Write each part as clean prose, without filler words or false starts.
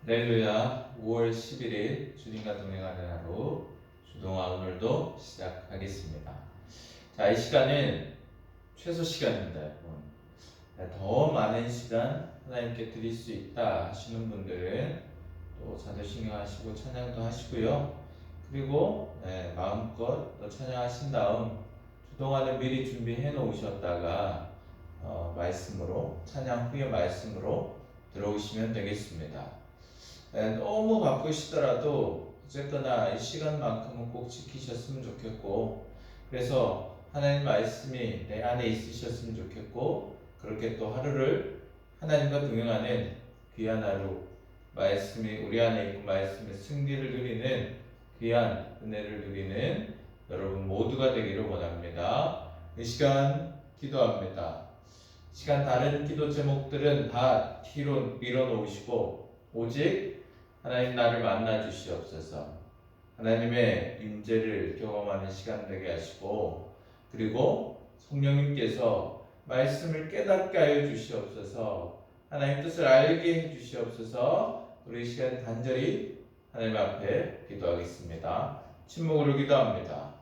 할렐루야. 5월 11일 주님과 동행하는 하루 주동아 오늘도 시작하겠습니다. 자, 이 시간은 최소 시간입니다, 여러분. 더 많은 시간 하나님께 드릴 수 있다 하시는 분들은 또 자도신경하시고 찬양도 하시고요. 그리고 마음껏 또 찬양하신 다음 주동아는 미리 준비해 놓으셨다가 말씀으로 찬양 후에 말씀으로 들어오시면 되겠습니다. 너무 바쁘시더라도 어쨌거나 이 시간만큼은 꼭 지키셨으면 좋겠고, 그래서 하나님 말씀이 내 안에 있으셨으면 좋겠고, 그렇게 또 하루를 하나님과 동행하는 귀한 하루, 말씀이 우리 안에 있고 말씀의 승리를 누리는 귀한 은혜를 누리는 여러분 모두가 되기를 원합니다. 이 시간 기도합니다. 시간 다른 기도 제목들은 다 뒤로 밀어놓으시고 오직 하나님 나를 만나 주시옵소서. 하나님의 임재를 경험하는 시간 되게 하시고, 그리고 성령님께서 말씀을 깨닫게 하여 주시옵소서. 하나님 뜻을 알게 해 주시옵소서. 우리 시간 간절히 하나님 앞에 기도하겠습니다. 침묵으로 기도합니다.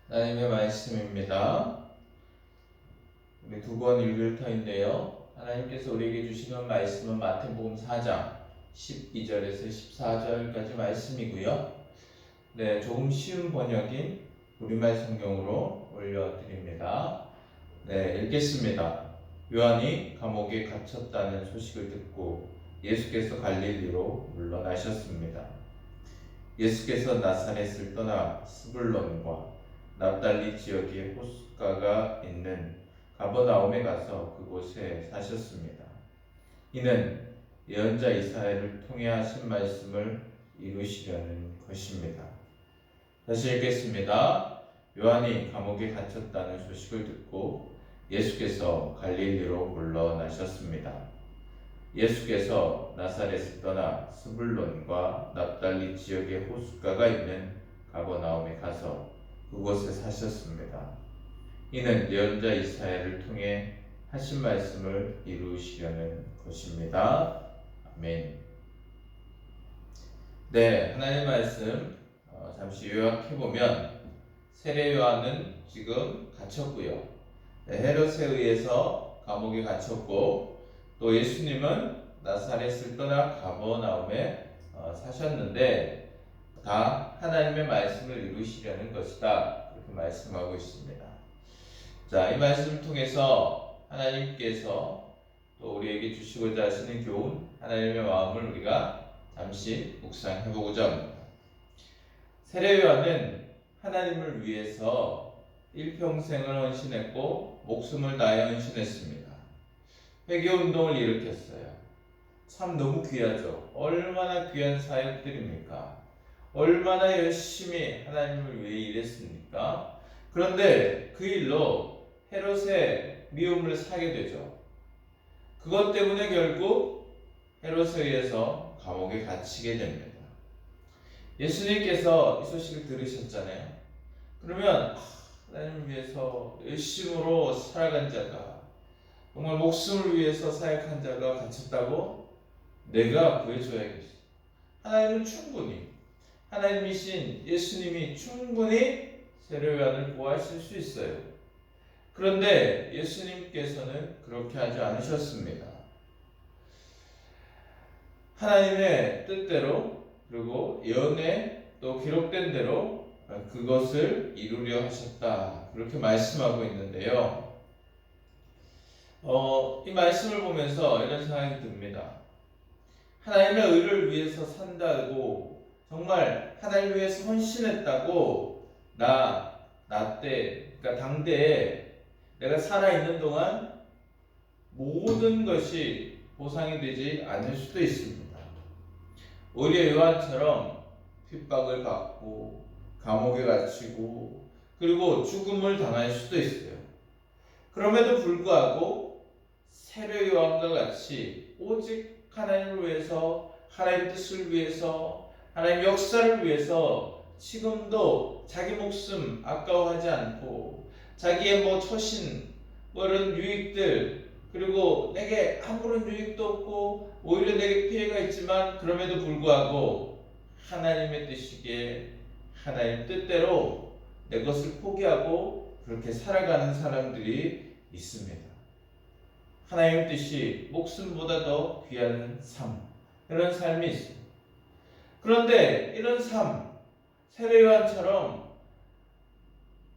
하나님의 말씀입니다. 우리 두 번 읽을 터인데요. 하나님께서 우리에게 주시는 말씀은 마태복음 4장 12절에서 14절까지 말씀이고요. 네, 조금 쉬운 번역인 우리말 성경으로 올려드립니다. 네, 읽겠습니다. 요한이 감옥에 갇혔다는 소식을 듣고 예수께서 갈릴리로 물러나셨습니다. 예수께서 나사렛을 떠나 스불론과 납달리 지역의 호숫가가 있는 가버나움에 가서 그곳에 사셨습니다. 이는 예언자 이사야를 통해 하신 말씀을 이루시려는 것입니다. 다시 읽겠습니다. 요한이 감옥에 갇혔다는 소식을 듣고 예수께서 갈릴리로 물러나셨습니다. 예수께서 나사렛을 떠나 스불론과 납달리 지역의 호숫가가 있는 가버나움에 가서 그곳에 사셨습니다. 이는 예언자 이사야를 통해 하신 말씀을 이루시려는 것입니다. 아멘. 네, 하나님의 말씀 잠시 요약해보면 세례 요한은 지금 갇혔고요. 헤롯에 의해서 감옥에 갇혔고, 또 예수님은 나사렛을 떠나 가버나움에 사셨는데 다 하나님의 말씀을 이루시려는 것이다, 그렇게 말씀하고 있습니다. 자, 이 말씀을 통해서 하나님께서 또 우리에게 주시고자 하시는 교훈, 하나님의 마음을 우리가 잠시 묵상해보고자 합니다. 세례 요한은 하나님을 위해서 일평생을 헌신했고 목숨을 다해 헌신했습니다. 회개운동을 일으켰어요. 참 너무 귀하죠. 얼마나 귀한 사역들입니까? 얼마나 열심히 하나님을 위해 일했습니까? 그런데 그 일로 헤롯의 미움을 사게 되죠. 그것 때문에 결국 헤롯에 의해서 감옥에 갇히게 됩니다. 예수님께서 이 소식을 들으셨잖아요. 그러면 하나님을 위해서 열심으로 살아간 자가 정말 목숨을 위해서 사역한 자가 갇혔다고? 내가 구해줘야겠어. 하나님은 충분히, 하나님이신 예수님이 충분히 세례요한을 구하실 수 있어요. 그런데 예수님께서는 그렇게 하지 않으셨습니다. 하나님의 뜻대로, 그리고 예언에 또 기록된 대로 그것을 이루려 하셨다, 그렇게 말씀하고 있는데요. 이 말씀을 보면서 이런 생각이 듭니다. 하나님의 의를 위해서 산다고, 정말 하나님을 위해서 헌신했다고, 나 때, 그러니까 당대에 내가 살아있는 동안 모든 것이 보상이 되지 않을 수도 있습니다. 오히려 요한처럼 핍박을 받고 감옥에 갇히고 그리고 죽음을 당할 수도 있어요. 그럼에도 불구하고 세례 요한과 같이 오직 하나님을 위해서, 하나님 뜻을 위해서, 하나님 역사를 위해서 지금도 자기 목숨 아까워하지 않고 자기의 처신, 이런 유익들, 그리고 내게 아무런 유익도 없고 오히려 내게 피해가 있지만 그럼에도 불구하고 하나님의 뜻이기에 하나님 뜻대로 내 것을 포기하고 그렇게 살아가는 사람들이 있습니다. 하나님의 뜻이 목숨보다 더 귀한 삶, 이런 삶이 있습니다. 그런데 이런 삶, 세례요한처럼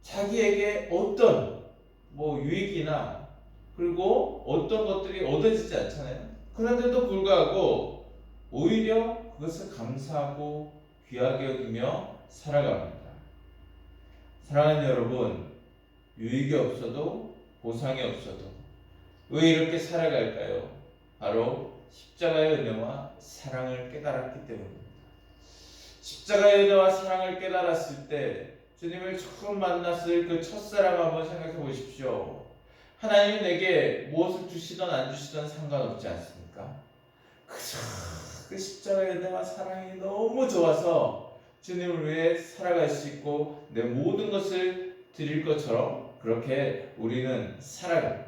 자기에게 어떤 유익이나 그리고 어떤 것들이 얻어지지 않잖아요. 그런데도 불구하고 오히려 그것을 감사하고 귀하게 여기며 살아갑니다. 사랑하는 여러분, 유익이 없어도 보상이 없어도 왜 이렇게 살아갈까요? 바로 십자가의 은혜와 사랑을 깨달았기 때문입니다. 십자가의 은혜와 사랑을 깨달았을 때 주님을 처음 만났을 그 첫사랑 한번 생각해 보십시오. 하나님이 내게 무엇을 주시든 안 주시든 상관없지 않습니까? 그저 그 십자가의 은혜와 사랑이 너무 좋아서 주님을 위해 살아갈 수 있고 내 모든 것을 드릴 것처럼 그렇게 우리는 살아갑니다.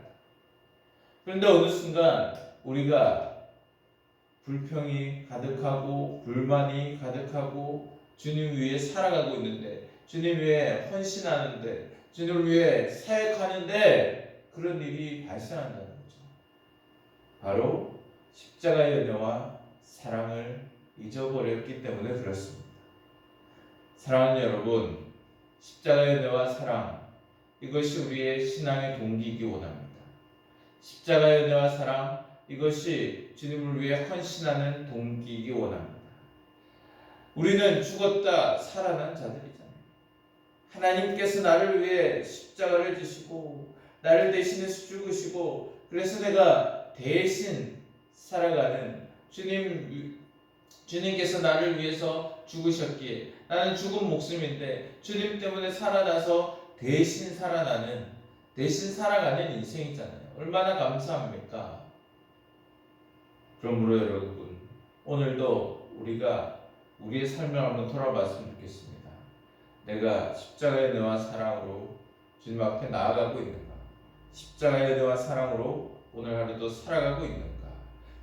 그런데 어느 순간 우리가 불평이 가득하고 불만이 가득하고 주님 위해 살아가고 있는데, 주님 위해 헌신하는데, 주님을 위해 사역하는데 그런 일이 발생한다는 거죠. 바로 십자가의 은혜와 사랑을 잊어버렸기 때문에 그렇습니다. 사랑하는 여러분, 십자가의 은혜와 사랑, 이것이 우리의 신앙의 동기이기 원합니다. 십자가의 은혜와 사랑, 이것이 주님을 위해 헌신하는 동기이기 원합니다. 우리는 죽었다 살아난 자들이잖아요. 하나님께서 나를 위해 십자가를 지시고 나를 대신해서 죽으시고, 그래서 내가 대신 살아가는 주님께서 나를 위해서 죽으셨기에 나는 죽은 목숨인데 주님 때문에 살아나서 대신 살아가는 인생이잖아요. 얼마나 감사합니까? 그러므로 여러분, 오늘도 우리가 우리의 삶을 한번 돌아봤으면 좋겠습니다. 내가 십자가의 은혜와 사랑으로 주님 앞에 나아가고 있는가? 십자가의 은혜와 사랑으로 오늘 하루도 살아가고 있는가?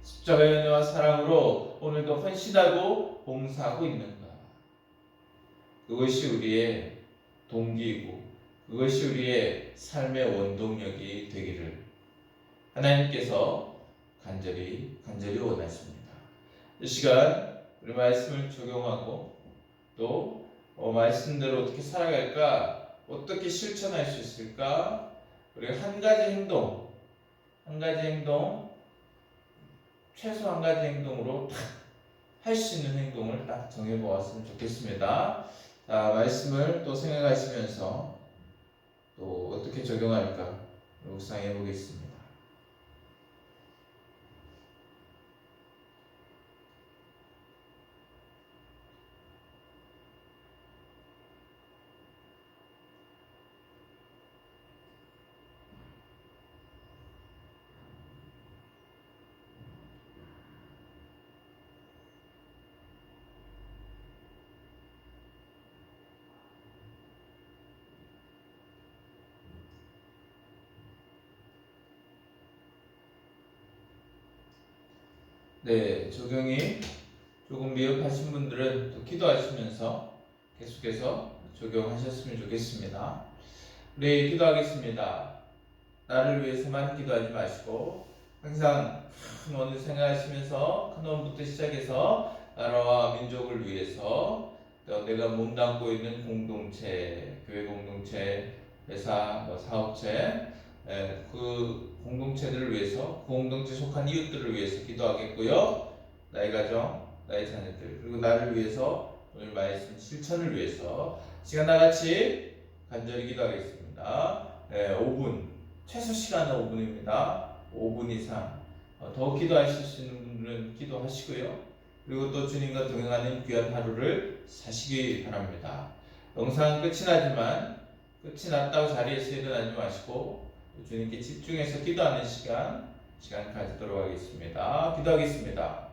십자가의 은혜와 사랑으로 오늘도 헌신하고 봉사하고 있는가? 그것이 우리의 동기이고 그것이 우리의 삶의 원동력이 되기를 하나님께서 간절히 원하십니다. 이 시간 우리 말씀을 적용하고 또 말씀대로 어떻게 살아갈까, 어떻게 실천할 수 있을까, 우리 한 가지 행동, 최소 한 가지 행동으로 할 수 있는 행동을 딱 정해보았으면 좋겠습니다. 자, 말씀을 또 생각하시면서 또 어떻게 적용할까 묵상해 보겠습니다. 네, 적용이 조금 미흡하신 분들은 또 기도하시면서 계속해서 적용하셨으면 좋겠습니다. 우리 기도하겠습니다. 나를 위해서만 기도하지 마시고 항상 큰 원을 생각하시면서 큰 원부터 시작해서 나라와 민족을 위해서 또 내가 몸담고 있는 공동체, 교회 공동체, 회사, 사업체, 그 공동체들을 위해서, 그 공동체 속한 이웃들을 위해서 기도하겠고요. 나의 가정, 나의 자녀들, 그리고 나를 위해서 오늘 말씀 실천을 위해서 시간 나같이 간절히 기도하겠습니다. 5분, 최소 시간은 5분입니다. 5분 이상 더 기도하실 수 있는 분들은 기도하시고요. 그리고 또 주님과 동행하는 귀한 하루를 사시기 바랍니다. 영상은 끝이 나지만 끝이 났다고 자리에서 일어나지 마시고 주님께 집중해서 기도하는 시간 가지도록 하겠습니다. 기도하겠습니다.